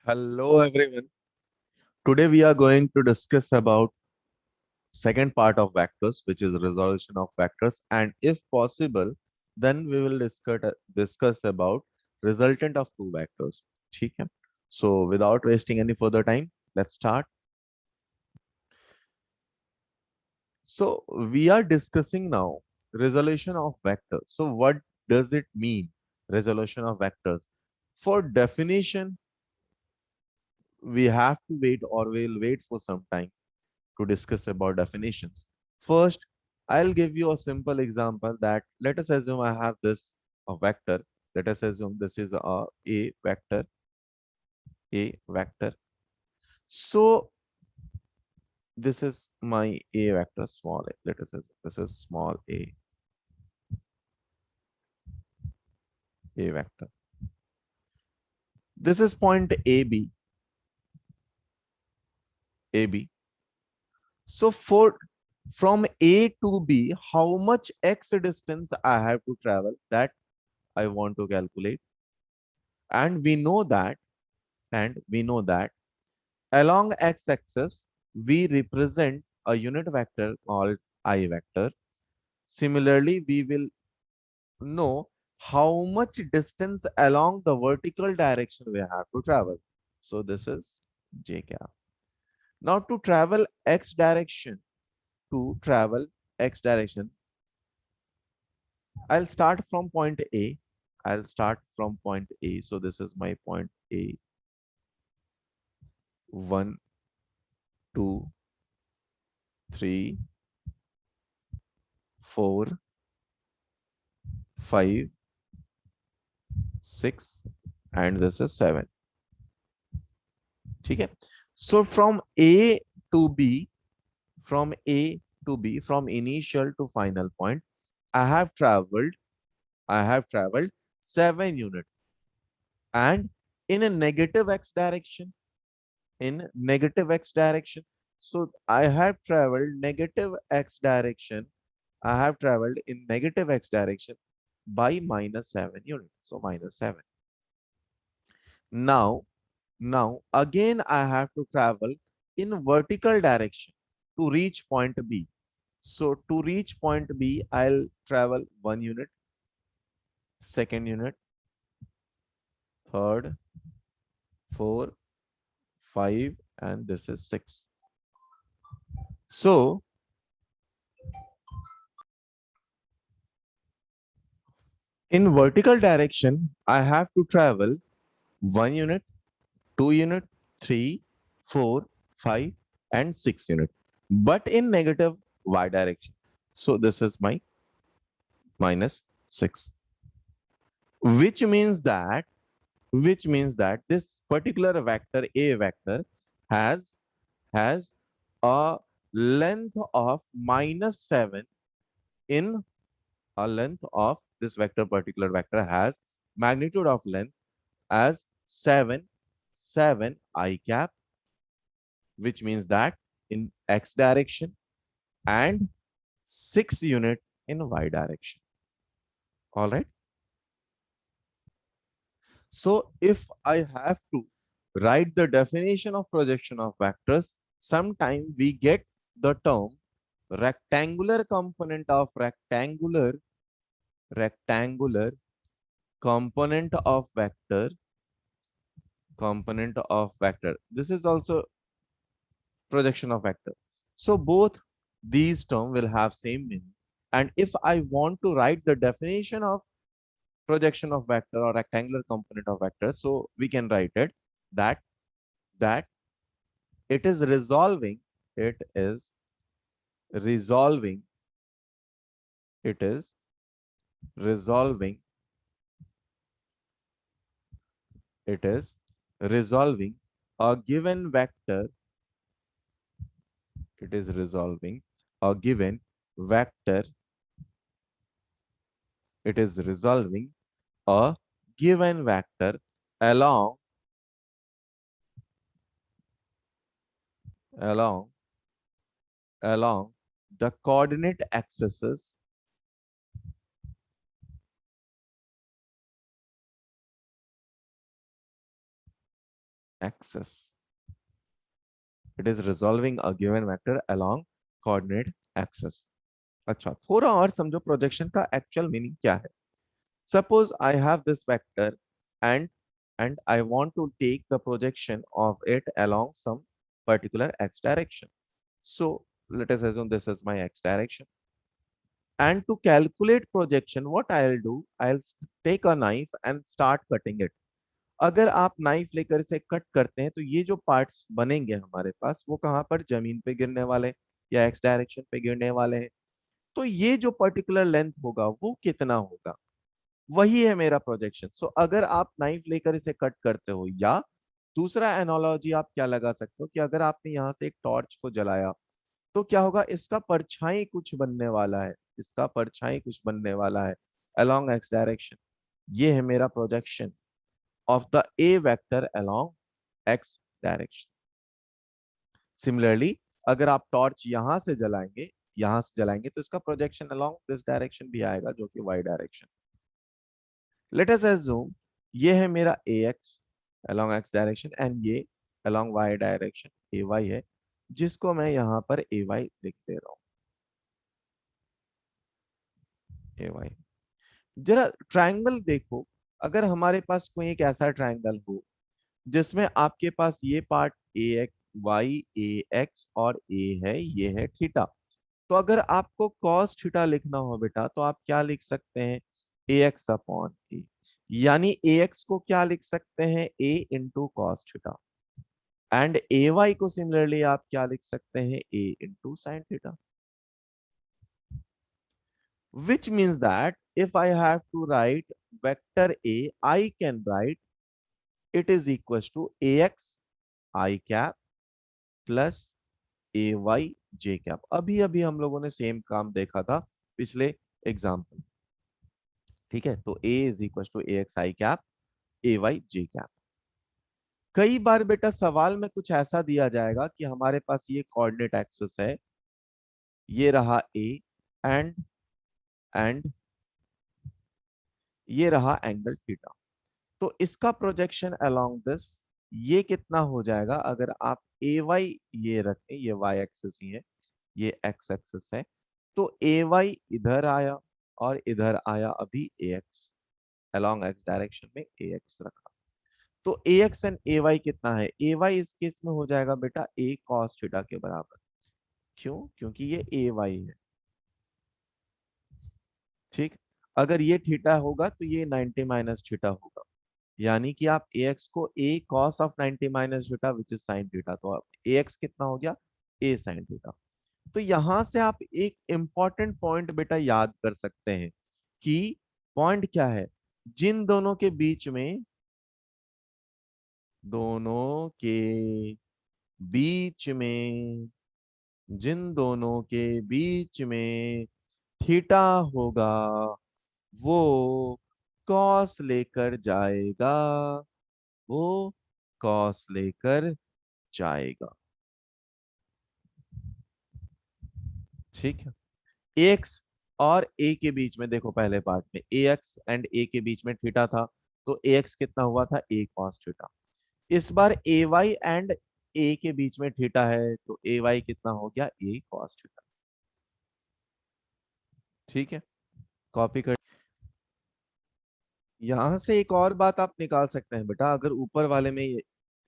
Hello everyone. Today we are going to discuss about second part of vectors, which is resolution of vectors, and if possible, then we will discuss about resultant of two vectors. ठीक है? So without wasting any further time, let's start. So we are discussing now resolution of vectors. So what does it mean? Resolution of vectors. For definition, we have to wait or we'll wait for some time to discuss about definitions. First, I'll give you a simple example that let us assume I have this a vector. Let us assume this is a vector. So this is my a vector small a. Let us assume this is small a vector. This is point AB. So for from A to B, how much x distance I have to travel that I want to calculate. And we know that along x-axis, we represent a unit vector called I vector. Similarly, we will know how much distance along the vertical direction we have to travel. So this is j cap. Now to travel x direction, I'll start from point A. I'll start from point A. So this is my point A. 1, 2, 3, 4, 5, 6, and this is 7. ठीक है? So from A to B, from A to B, from initial to final point, I have traveled 7 units. And in a negative x direction, so I have traveled negative x direction. I have traveled in negative x direction by minus 7 units. So minus 7. Now again I have to travel in vertical direction to reach point B. So to reach point B, I'll travel 1 unit, second unit, third, 4, 5, and this is 6. So in vertical direction, I have to travel 1 unit, 2 unit, 3, 4, 5, and 6 unit, but in negative y direction. So this is my minus 6, which means that this particular vector a vector has has a length of minus 7 in a length of this particular vector has magnitude of length as 7 I cap, which means that in x direction and 6 unit in y direction. All right. So if I have to write the definition of projection of vectors, sometime we get the term rectangular component of rectangular component of vector. This is also projection of vector. So both these terms will have same meaning. And if I want to write the definition of projection of vector or rectangular component of vector, so we can write it that that it is resolving, it is resolving, it is resolving, it is resolving a given vector, it is resolving a given vector, it is resolving a given vector along along along the coordinate axes axis. It is resolving a given vector along coordinate axis. अच्छा, थोड़ा और समझो projection का actual meaning क्या है. Suppose I have this vector and I want to take the projection of it along some particular x direction. So let us assume this is my x direction. And to calculate projection, what I'll do, I'll take a knife and start cutting it. अगर आप knife लेकर इसे cut करते हैं तो ये जो parts बनेंगे हमारे पास वो कहाँ पर जमीन पे गिरने वाले हैं या एक्स डायरेक्शन पे गिरने वाले हैं. तो ये जो पर्टिकुलर लेंथ होगा वो कितना होगा, वही है मेरा प्रोजेक्शन. सो अगर आप नाइफ लेकर इसे कट करते हो, या दूसरा एनालॉजी आप क्या लगा सकते हो कि अगर आपने यहाँ से एक टॉर्च को जलाया तो क्या होगा, इसका परछाई कुछ बनने वाला है, इसका परछाई कुछ बनने वाला है along x डायरेक्शन. ये है मेरा projection of the A vector along x direction. Similarly अगर आप टॉर्च यहां से जलाएंगे तो इसका प्रोजेक्शन along दिस डायरेक्शन भी आएगा जो कि y direction. Let us assume ये है मेरा ax along x direction and ये along y डायरेक्शन ay है, जिसको मैं यहां पर ay लिख दे रहा हूं. ay, जरा ट्रायंगल देखो. अगर हमारे पास कोई एक ऐसा ट्रायंगल हो जिसमें आपके पास ये part A X Y A X और ए है, ये है थीटा. तो अगर आपको कॉस थीटा लिखना हो बेटा तो आप क्या लिख सकते हैं, ए एक्स अपॉन ए. यानी ए एक्स को क्या लिख सकते हैं, a into cos theta. And a y को सिमिलरली आप क्या लिख सकते हैं, a into sine theta. Which means that if I have to write vector A, I can write it is equals to ax I cap plus ay j cap. अभी अभी हम लोगों ने सेम काम देखा था पिछले एग्जाम्पल. ठीक है, तो a is equal to ax I cap ay j cap. कई बार बेटा सवाल में कुछ ऐसा दिया जाएगा कि हमारे पास ये कोऑर्डिनेट एक्सिस है, ये रहा a एंड एंड ये रहा एंगल थीटा. तो इसका प्रोजेक्शन अलोंग दिस ये कितना हो जाएगा, अगर आप ए वाई ये रखें, ये वाई एक्सिस ही है, ये एक्स एक्सिस है, तो ए वाई इधर आया और इधर आया अभी ए एक्स, अलोंग एक्स डायरेक्शन में ए एक्स रखा. तो ए एक्स एंड ए वाई कितना है, ए वाई इस केस में हो जाएगा बेटा ए कॉस थीटा के बराबर. क्यों, क्योंकि ये ए वाई है. ठीक, अगर ये थीटा होगा तो ये 90 माइनस थीटा होगा. यानी कि आप ax को a cos of 90 minus theta which is sine theta, तो आप ax कितना हो गया, a साइन थीटा. तो यहां से आप एक इंपॉर्टेंट पॉइंट बेटा याद कर सकते हैं कि पॉइंट क्या है, जिन दोनों के बीच में जिन दोनों के बीच में थीटा होगा वो कॉस लेकर जाएगा, वो कॉस लेकर जाएगा. ठीक है, एक्स और ए के बीच में देखो, पहले पार्ट में ए एक्स एंड ए के बीच में थीटा था, तो ए एक्स कितना हुआ था, ए कॉस थीटा. इस बार ए वाई एंड ए के बीच में थीटा है तो ए वाई कितना हो गया, ए कॉस थीटा. ठीक है, कॉपी कर. यहां से एक और बात आप निकाल सकते हैं बेटा, अगर ऊपर वाले में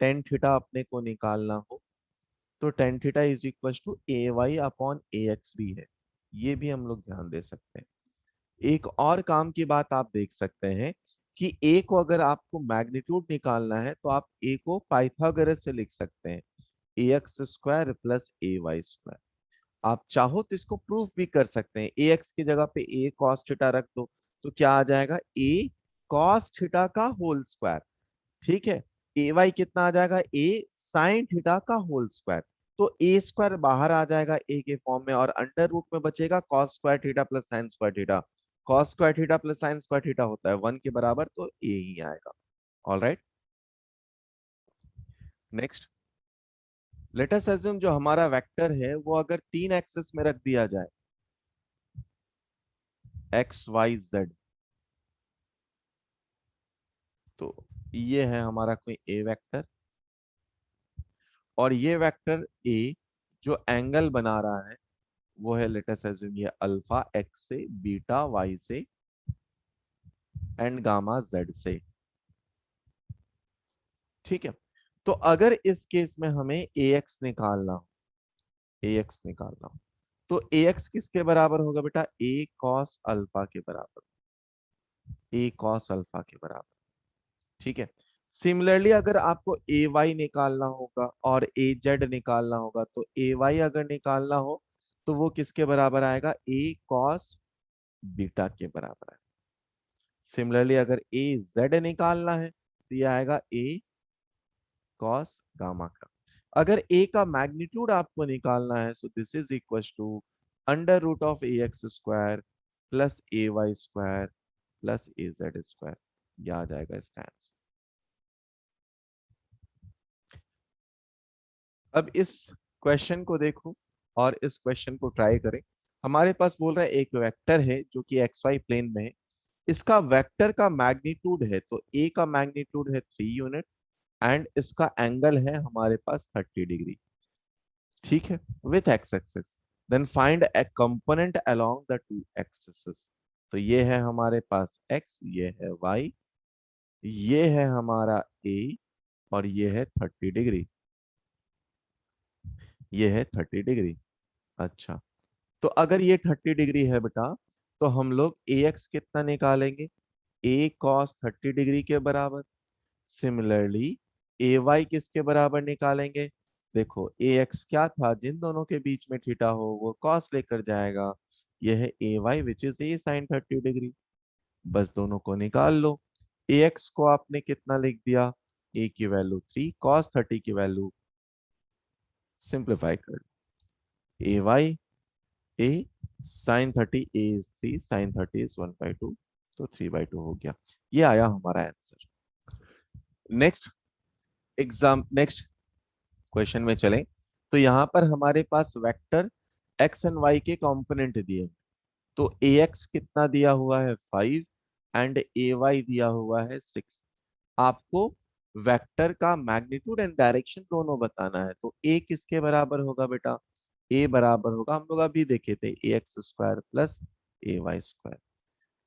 टेन थीटा अपने को निकालना हो तो tan theta is equal to A Y upon A X भी है. ये भी हम लोग ध्यान दे सकते हैं. एक और काम की बात आप देख सकते हैं कि ए को अगर आपको मैग्नीट्यूड निकालना है तो आप ए को पाइथागोरस से लिख सकते हैं, ए X square plus A Y square. आप चाहो तो इसको प्रूफ भी कर सकते हैं, ए एक्स की जगह पे ए कॉस थीटा रख दो तो क्या आ जाएगा, ए कॉस थीटा का होल स्क्वायर. ठीक है, ए वाई कितना आ जाएगा, ए साइन थीटा का होल स्क्वायर. तो ए स्क्वायर बाहर आ जाएगा ए के फॉर्म में और अंडर रूट में बचेगा cos square theta plus sine square theta. Cos square theta plus sine square theta होता है 1 के बराबर, तो ए ही आएगा. All right, next. Let us assume जो हमारा वेक्टर है वो अगर तीन एक्सिस में रख दिया जाए, एक्स वाई जेड, तो ये है हमारा कोई ए वेक्टर, और ये वेक्टर ए जो एंगल बना रहा है वो है, लेट अस अज्यूम ये अल्फा एक्स से, बीटा वाई से एंड गामा जेड से। ठीक है, तो अगर इस केस में हमें ए एक्स निकालना हो, ए एक्स निकालना हो, तो ए एक्स किसके बराबर होगा बेटा? ए कॉस अल्फा के बराबर, ए कॉस अल्फा के बराबर। ठीक है, सिमिलरली अगर आपको ए वाई निकालना होगा और ए जेड निकालना होगा, तो ए वाई अगर निकालना हो तो वो किसके बराबर आएगा? ए कॉस बीटा के बराबर है। सिमिलरली अगर ए जेड निकालना है तो ये आएगा ए कॉस गामा का। अगर ए का मैग्नीट्यूड आपको निकालना है, so this is equal to under root of A X square plus A Y square plus A Z square. यह आ जाएगा इसका आंसर। अब इस क्वेश्चन को देखो और इस क्वेश्चन को ट्राई करें। हमारे पास बोल रहा है एक वेक्टर है जो कि एक्स वाई प्लेन में है, इसका वेक्टर का मैग्नीट्यूड है, तो ए का मैग्नीट्यूड है 3 यूनिट एंड इसका एंगल है हमारे पास 30 डिग्री। ठीक है, with X axis, then find A component along the two axis. तो ये है हमारे पास x, ये है y, ये है हमारा a और ये है 30 डिग्री, ये है 30 डिग्री। अच्छा, तो अगर ये 30 डिग्री है बेटा, तो हम लोग ए एक्स कितना निकालेंगे? ए कॉस 30 डिग्री के बराबर। सिमिलरली ए वाई किसके बराबर निकालेंगे? देखो ए एक्स क्या था, जिन दोनों के बीच में थीटा हो वो कॉस लेकर जाएगा। यह है a y which is a sine 30 degree. बस दोनों को निकाल लो। ए एक्स को आपने कितना लिख दिया? ए की वैल्यू 3, कॉस 30 की वैल्यू सिंप्लीफाई कर, a y a sine 30, a is 3, sine 30 is 1/2, तो 3/2 हो गया। ये आया हमारा आंसर। नेक्स्ट नेक्स्ट क्वेश्चन में चलें, तो यहां पर हमारे पास वेक्टर एक्स एंड वाई के कंपोनेंट दिए। तो ए एक्स कितना दिया हुआ है? 5 एंड ए वाई दिया हुआ है 6। आपको वेक्टर का मैग्नीट्यूड एंड डायरेक्शन दोनों बताना है, तो ए किसके बराबर होगा बेटा? ए बराबर होगा, हम लोग अभी देखे थे, ए X square plus A Y square.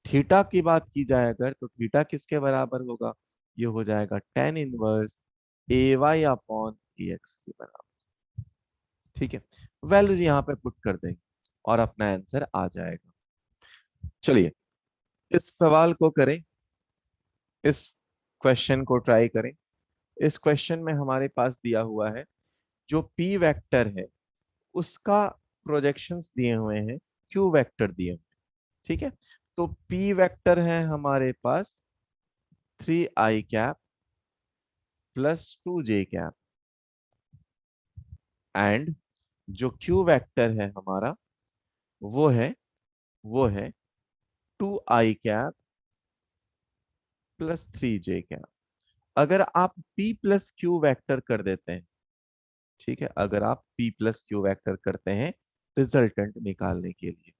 Theta की बात की जाए अगर, तो थीटा किसके बराबर होगा? ये हो जाएगा tan inverse A Y upon A x के बराबर। ठीक है, वैल्यूज यहाँ पे पुट कर देंगे और अपना आंसर आ जाएगा। चलिए इस सवाल को करें, इस क्वेश्चन को ट्राई करें। इस क्वेश्चन में हमारे पास दिया हुआ है जो पी वेक्टर है उसका प्रोजेक्शंस दिए हुए हैं, क्यू वेक्टर दिए हुए हैं। ठीक है, तो पी वेक्टर है हमारे पास 3i cap plus 2j cap, and जो क्यू वेक्टर है हमारा वो है 2i cap plus 3j cap. अगर आप p प्लस क्यू वेक्टर कर देते हैं, ठीक है, अगर आप p प्लस क्यू वेक्टर करते हैं रिजल्टेंट निकालने के लिए,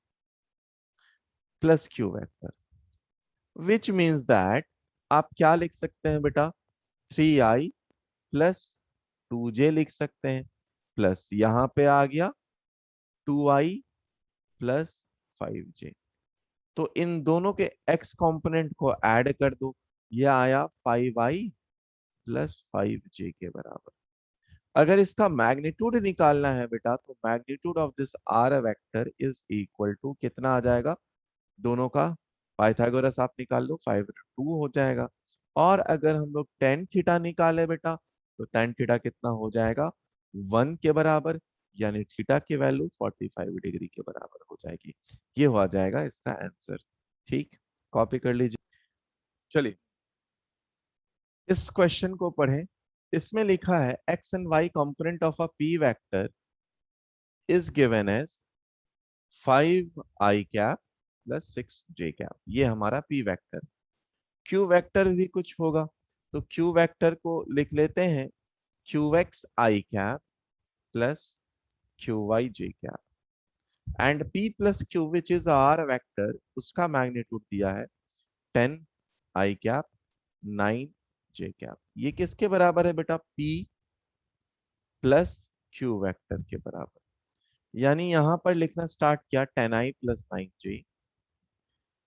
plus Q vector, which means that आप क्या लिख सकते हैं बेटा? 3i प्लस 2j लिख सकते हैं, प्लस यहां पे आ गया 2i प्लस 5j। तो इन दोनों के x कंपोनेंट को ऐड कर दो, ये आया 5i प्लस 5j के बराबर। अगर इसका मैग्नीट्यूड निकालना है बेटा, तो magnitude of this R vector is equal to कितना आ जाएगा? दोनों का पाइथागोरस आप निकाल लो, 5/2 हो जाएगा। और अगर हम लोग टेन थीटा निकाले बेटा, तो टेन थीटा कितना हो जाएगा? 1 के बराबर, यानी थीटा की वैल्यू 45 डिग्री के बराबर हो जाएगी। ये हो जाएगा इसका आंसर। ठीक, कॉपी कर लीजिए। चलिए इस क्वेश्चन को पढ़ें। इसमें लिखा है X and Y component of a P vector is given as 5i cap plus 6j cap. ये हमारा पी वेक्टर। क्यू वेक्टर भी कुछ होगा, तो क्यू वेक्टर को लिख लेते हैं Q X I cap plus Q Y J cap, and P plus Q which is R vector, उसका मैग्नीट्यूड दिया है 10i कैप 9j कैप। ये किसके बराबर है बेटा? P प्लस क्यू वेक्टर के बराबर। यानी यहां पर लिखना स्टार्ट किया 10i प्लस 9j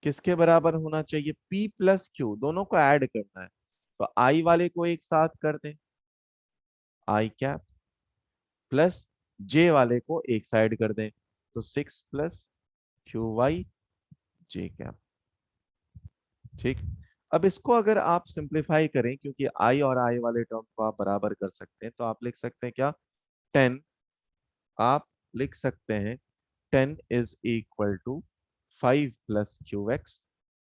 किसके बराबर होना चाहिए, p प्लस क्यू, दोनों को ऐड करना है। तो i वाले को एक साथ कर दें, आई कैप, प्लस j वाले को एक साइड कर दें, तो 6 plus Q Y J cap. ठीक। अब इसको अगर आप सिंप्लीफाई करें, क्योंकि i और i वाले टर्म को आप बराबर कर सकते हैं, तो आप लिख सकते हैं क्या, 10, आप लिख सकते हैं 10 is equal to 5 plus Q X.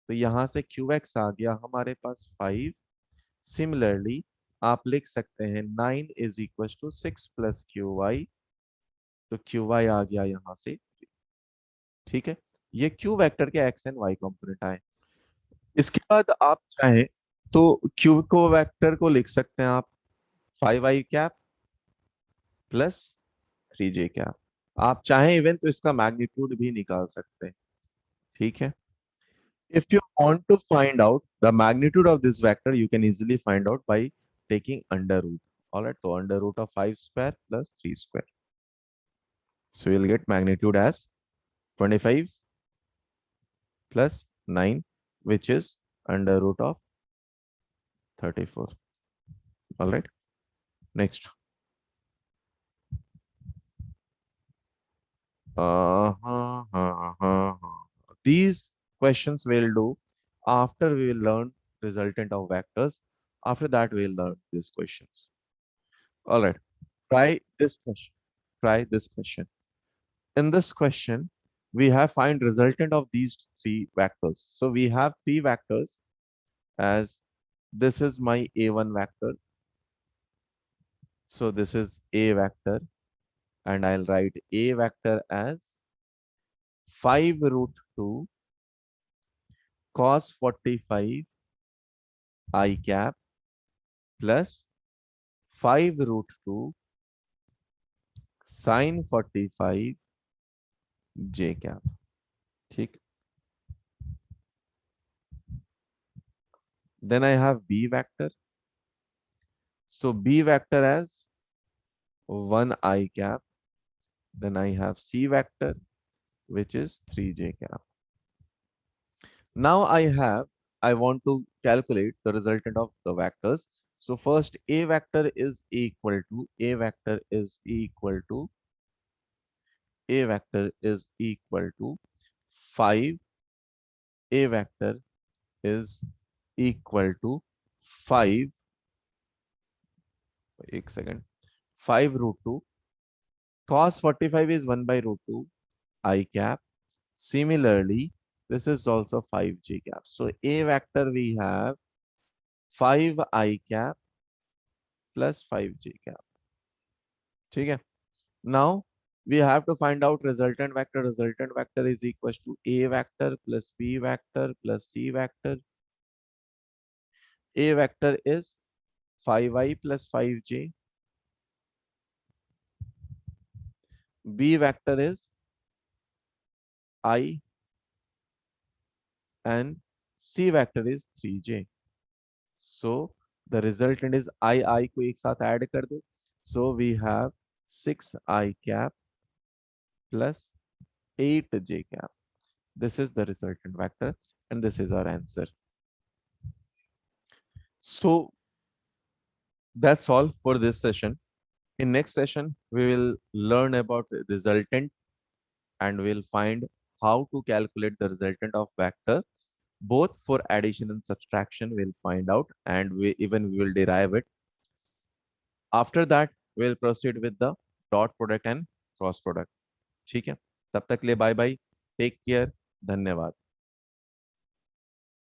तो यहां से क्यू एक्स आ गया हमारे पास 5। सिमिलरली आप लिख सकते हैं 9 is equal to 6 plus Q Y. तो क्यू वाई आ गया यहां से। ठीक है, ये क्यू वेक्टर के एक्स एंड वाई कंपोनेंट आए। इसके बाद आप चाहें तो क्यू को वेक्टर को लिख सकते हैं आप 5i cap plus 3j cap. आप चाहें इवन तो इसका मैग्नीट्यूड भी निकाल सकते हैं। ठीक है, if you want to find out the magnitude of this vector, you can easily find out by taking under root. All right, so under root of 5 square plus 3 square. So you'll get magnitude as 25 plus 9, which is under root of 34. All right, next. These questions we'll do after we will learn resultant of vectors. After that, we'll learn these questions. All right, try this question. Try this question. In this question, we have find resultant of these three vectors. So we have three vectors as this is my A1 vector. So this is A vector, and I'll write A vector as 5 root 2 cos 45 I cap plus 5 root 2 sin 45 J cap. ठीक. Then I have B vector. So B vector as 1 I cap. Then I have C vector, which is 3j cap. Now I want to calculate the resultant of the vectors. So first A vector is equal to, A vector is equal to, A vector is equal to 5, A vector is equal to 5, 5 root 2, cos 45 is 1 by root 2, I cap. Similarly, this is also 5j cap. So A vector we have 5i cap plus 5j cap. ठीक है. Now we have to find out resultant vector. Resultant vector is equal to A vector plus B vector plus C vector. A vector is 5i plus 5j. B vector is I and C vector is 3j. So the resultant is I को एक साथ add कर दो. So we have 6i cap plus 8j cap. This is the resultant vector and this is our answer. So that's all for this session. In next session, we will learn about resultant and we'll find how to calculate the resultant of vector. Both for addition and subtraction, we'll find out, and we will derive it. After that, we'll proceed with the dot product and cross product. ठीक है, तब तक के लिए bye bye, take care, धन्यवाद.